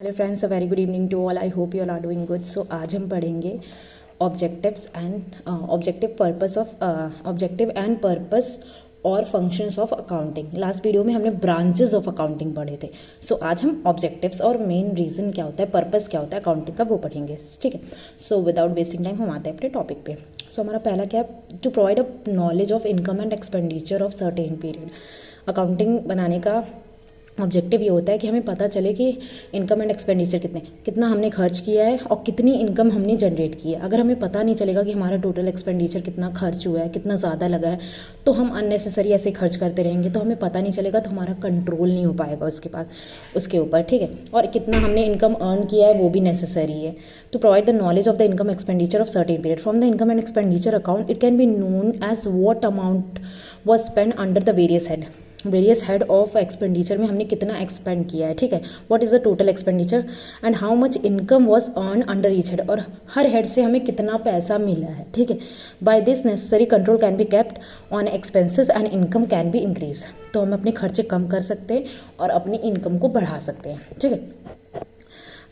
Hello friends, a very good evening to all. I hope you all are doing good. So आज हम पढ़ेंगे objectives and objective and purpose और functions of accounting. Last video में हमने branches of accounting पढ़े थे। सो आज हम ऑब्जेक्टिव्स और मेन रीजन क्या होता है, पर्पस क्या होता है अकाउंटिंग का, वो पढ़ेंगे। ठीक है। सो विदाउट वेस्टिंग टाइम हम आते हैं अपने टॉपिक पे। सो हमारा पहला क्या है, to provide a knowledge of income and expenditure of certain period. Accounting बनाने का ऑब्जेक्टिव ये होता है कि हमें पता चले कि इनकम एंड एक्सपेंडिचर कितना हमने खर्च किया है और कितनी इनकम हमने जनरेट की है। अगर हमें पता नहीं चलेगा कि हमारा टोटल एक्सपेंडिचर कितना खर्च हुआ है, कितना ज़्यादा लगा है, तो हम अननेसेसरी ऐसे खर्च करते रहेंगे, तो हमें पता नहीं चलेगा, तो हमारा कंट्रोल नहीं हो पाएगा उसके ऊपर। ठीक है। और कितना हमने इनकम अर्न किया है वो भी नेसेसरी है। To provide the knowledge of the income expenditure of certain period from the income and expenditure account, it can be known as what amount was spend under the various head of expenditure में हमने कितना expend किया है। ठीक है। What is the total expenditure and how much income was earn under each head, और हर head से हमें कितना पैसा मिला है। ठीक है। By this necessary control can be kept on expenses and income can be increase. तो हम अपने खर्चे कम कर सकते हैं और अपनी इनकम को बढ़ा सकते हैं। ठीक है।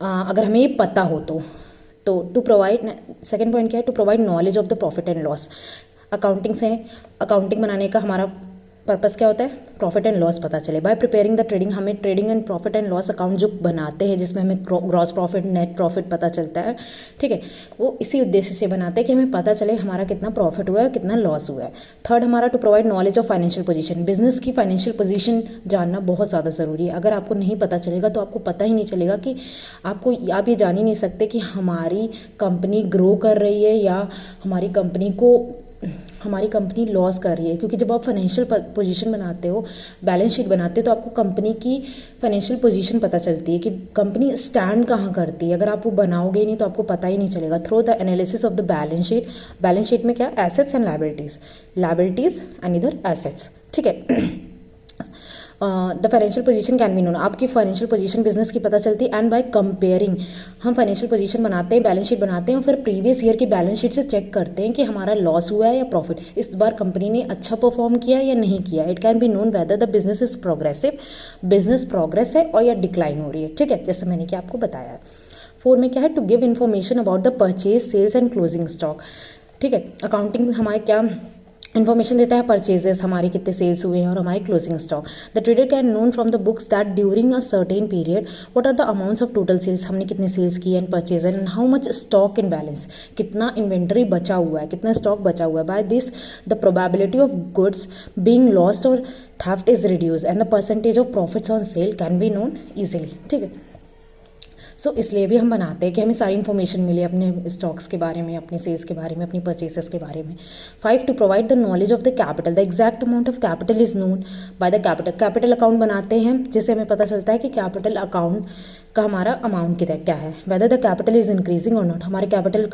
अगर हमें ये पता हो तो टू प्रोवाइड, सेकेंड पॉइंट क्या है, to provide knowledge of the profit and loss. Accounting बनाने का हमारा पर्पस क्या होता है, प्रॉफिट एंड लॉस पता चले। बाय प्रिपेयरिंग द ट्रेडिंग, हमें trading and profit and loss account जो बनाते हैं, जिसमें हमें ग्रॉस प्रॉफिट, नेट प्रॉफिट पता चलता है। ठीक है। वो इसी उद्देश्य से बनाते हैं कि हमें पता चले हमारा कितना प्रॉफिट हुआ है, कितना लॉस हुआ है। थर्ड हमारा, to provide knowledge of financial position. Business की फाइनेंशियल पोजीशन जानना बहुत ज़्यादा ज़रूरी है। अगर आपको नहीं पता चलेगा तो आपको पता ही नहीं चलेगा कि आप ये जान ही नहीं सकते कि हमारी कंपनी ग्रो कर रही है या हमारी कंपनी लॉस कर रही है। क्योंकि जब आप फाइनेंशियल पोजीशन बनाते हो, बैलेंस शीट बनाते हो, तो आपको कंपनी की फाइनेंशियल पोजीशन पता चलती है कि कंपनी स्टैंड कहाँ करती है। अगर आप वो बनाओगे नहीं तो आपको पता ही नहीं चलेगा। Through the analysis of the balance sheet में क्या, एसेट्स एंड लायबिलिटीज एंड इधर एसेट्स। ठीक है। The financial position can be known, आपकी फाइनेंशियल पोजीशन बिजनेस की पता चलती है। एंड बाय कंपेयरिंग, हम फाइनेंशियल पोजीशन बनाते हैं, बैलेंस शीट बनाते हैं और फिर प्रीवियस ईयर की बैलेंस शीट से चेक करते हैं कि हमारा लॉस हुआ है या प्रॉफिट, इस बार कंपनी ने अच्छा परफॉर्म किया या नहीं किया। It can be known whether the business is progressive, business progress है और या डिक्लाइन हो रही है। ठीक है, जैसे मैंने कि आपको बताया। 4 में क्या है, to give information about the purchase, sales and closing stock. ठीक है। अकाउंटिंग हमारे क्या इन्फॉर्मेशन देता है, परचेजेस हमारे कितने सेल्स हुए हैं और हमारे closing stock. The trader can known from the books that during a certain period what are the amounts of total sales, हमने कितने सेल्स किए and purchase, and how much stock in balance, कितना inventory बचा हुआ है, कितना stock बचा हुआ है। By this the probability of goods being lost और theft is reduce and the percentage of profits on sale can be known easily. ठीक है। सो इसलिए भी हम बनाते हैं कि हमें सारी इन्फॉर्मेशन मिले अपने स्टॉक्स के बारे में, अपने सेल्स के बारे में, अपनी परचेसेस के बारे में। 5, to provide the knowledge of the capital. The exact amount of capital is known by the capital account बनाते हैं, जिससे हमें पता चलता है कि कैपिटल अकाउंट का हमारा अमाउंट क्या है, whether the capital is increasing और नॉट, हमारा कैपिटल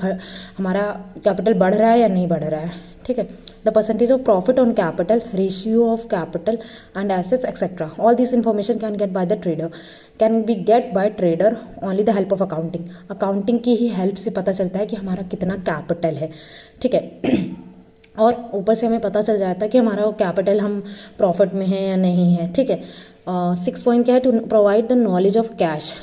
बढ़ रहा है या नहीं बढ़ रहा है। ठीक है। The percentage of profit on capital, ratio of capital and assets etcetera, all this information can be get by trader only the help of accounting. Accounting की ही हेल्प से पता चलता है कि हमारा कितना कैपिटल है। ठीक है। और ऊपर से हमें पता चल जाता है कि हमारा कैपिटल हम प्रॉफिट में है या नहीं है। ठीक है। 6 पॉइंट क्या है, to provide the knowledge of cash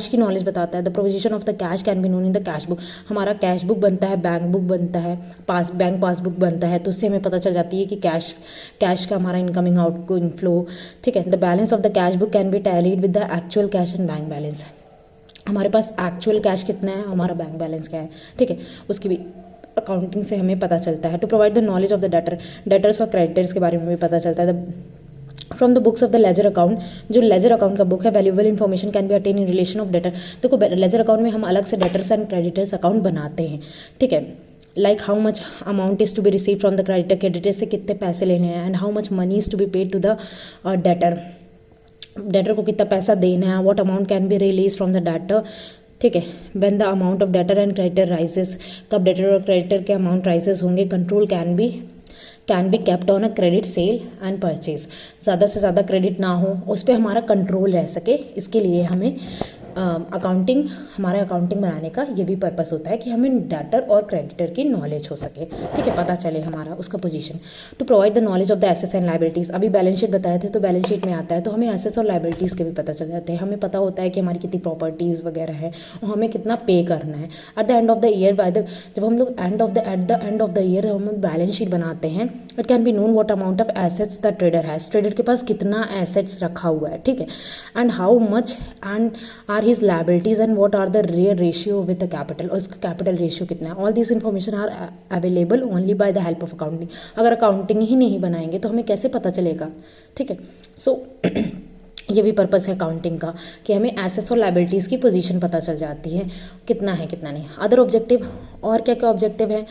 की नॉलेज बताता है। The provision of the cash can be known in the cash book, हमारा कैश बुक बनता है, बैंक बुक बनता है, बैंक पासबुक बनता है, तो उससे हमें पता चल जाती है कि कैश का हमारा इनकमिंग आउटगोइंग फ्लो। ठीक है। The balance of the cash book can be tallied with the actual cash and bank balance, हमारे पास एक्चुअल कैश कितना है, हमारा बैंक बैलेंस क्या है। ठीक है। उसकी भी अकाउंटिंग से हमें पता चलता है। To provide the knowledge of the debtors और क्रेडिटर्स के बारे में भी पता चलता है। From the books of the ledger account, जो लेजर अकाउंट का बुक है, valuable information can be attain in relation of debtor. देखो लेजर अकाउंट में हम अलग से डेटर्स एंड क्रेडिटर्स अकाउंट बनाते हैं। ठीक है। Like how much amount is to be receive from the creditor से कितने पैसे लेने हैं, and how much money is to be paid to the debtor को कितना पैसा देना है, what amount can be release from the debtor. ठीक है। When the amount of debtor and creditor rises, कब डेटर और क्रेडिटर के अमाउंट राइजेस होंगे। Control can be kept on a credit cell and purchase, ज़्यादा से ज़्यादा क्रेडिट ना हो, उस पर हमारा कंट्रोल रह सके, इसके लिए हमें अकाउंटिंग, हमारा अकाउंटिंग बनाने का ये भी पर्पस होता है कि हमें डेटर और क्रेडिटर की नॉलेज हो सके, ठीक है, पता चले हमारा उसका position. To provide the knowledge of the assets and liabilities, अभी बैलेंस शीट बताए थे तो बैलेंस शीट में आता है तो हमें एसेट्स और लाइबिलिटीज़ के भी पता चल जाते हैं। हमें पता होता है कि हमारी कितनी प्रॉपर्टीज़ वगैरह है और हमें कितना पे करना है। At the end of the year जब हम लोग at the end of the year हम बैलेंस शीट बनाते हैं, it can be known what amount of assets the trader has, trader के पास कितना एसेट्स रखा हुआ है, ठीक है, and how much and are his liabilities and what are the real ratio with the capital, और इसका कैपिटल रेशियो कितना है। All this information are available only by the help of accounting. अगर अकाउंटिंग ही नहीं बनाएंगे तो हमें कैसे पता चलेगा, ठीक है। सो ये भी पर्पस है अकाउंटिंग का कि हमें एसेट्स और लाइबिलिटीज़ की पोजीशन पता चल जाती है, कितना है कितना नहीं। अदर ऑब्जेक्टिव, और क्या क्या ऑब्जेक्टिव है,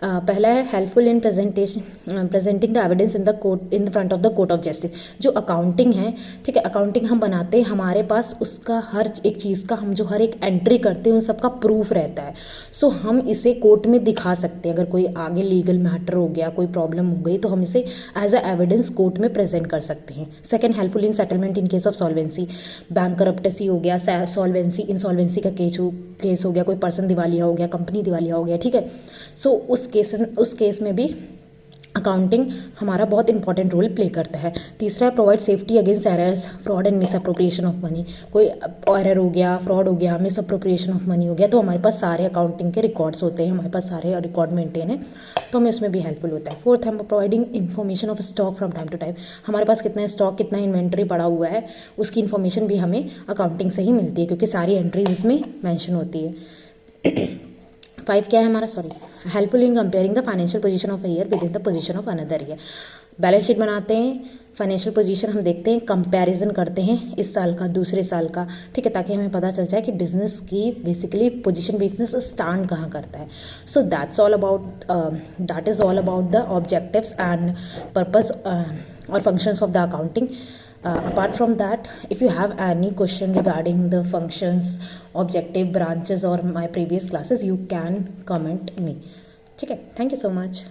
पहला है helpful in presenting the evidence in the court, in the front of the court of justice. जो अकाउंटिंग है, ठीक है, अकाउंटिंग हम बनाते हैं, हमारे पास उसका हर एक चीज़ का, हम जो हर एक एंट्री करते हैं उन सबका प्रूफ रहता है। सो हम इसे कोर्ट में दिखा सकते हैं। अगर कोई आगे लीगल मैटर हो गया, कोई प्रॉब्लम हो गई, तो हम इसे एज अ एविडेंस कोर्ट में प्रेजेंट कर सकते हैं। Second, helpful in settlement in case of solvency, bankruptcy हो गया, सॉल्वेंसी, इंसॉल्वेंसी का केस हो गया, कोई पर्सन दिवालिया हो गया, कंपनी दिवालिया हो गया, ठीक है। सो उस केस में भी अकाउंटिंग हमारा बहुत इंपॉर्टेंट रोल प्ले करता है। तीसरा है provide safety against errors, fraud and miss appropriation of money. कोई एरर हो गया, फ्रॉड हो गया, मिस अप्रोप्रिएशन ऑफ मनी हो गया, तो हमारे पास सारे अकाउंटिंग के रिकॉर्ड्स होते हैं, हमारे पास सारे रिकॉर्ड मेंटेन है, तो हमें उसमें भी हेल्पफुल होता है। फोर्थ, हम providing information of stock from time to time. हमारे पास कितना स्टॉक, कितना इन्वेंट्री पड़ा हुआ है, उसकी इन्फॉर्मेशन भी हमें अकाउंटिंग से ही मिलती है, क्योंकि सारी एंट्रीज इसमें मैंशन होती है। 5 क्या है हमारा, helpful in comparing the financial position of a year with in the position of another year. Balance sheet बनाते हैं, फाइनेंशियल पोजीशन हम देखते हैं, कंपैरिजन करते हैं इस साल का दूसरे साल का, ठीक है, ताकि हमें पता चल जाए कि बिजनेस की बेसिकली पोजीशन, बिजनेस स्टैंड कहाँ करता है। So that is all about the objectives and purpose or functions of the accounting. Apart from that, if you have any question regarding the functions, objective, branches or my previous classes, you can comment me. ठीक है, thank you so much.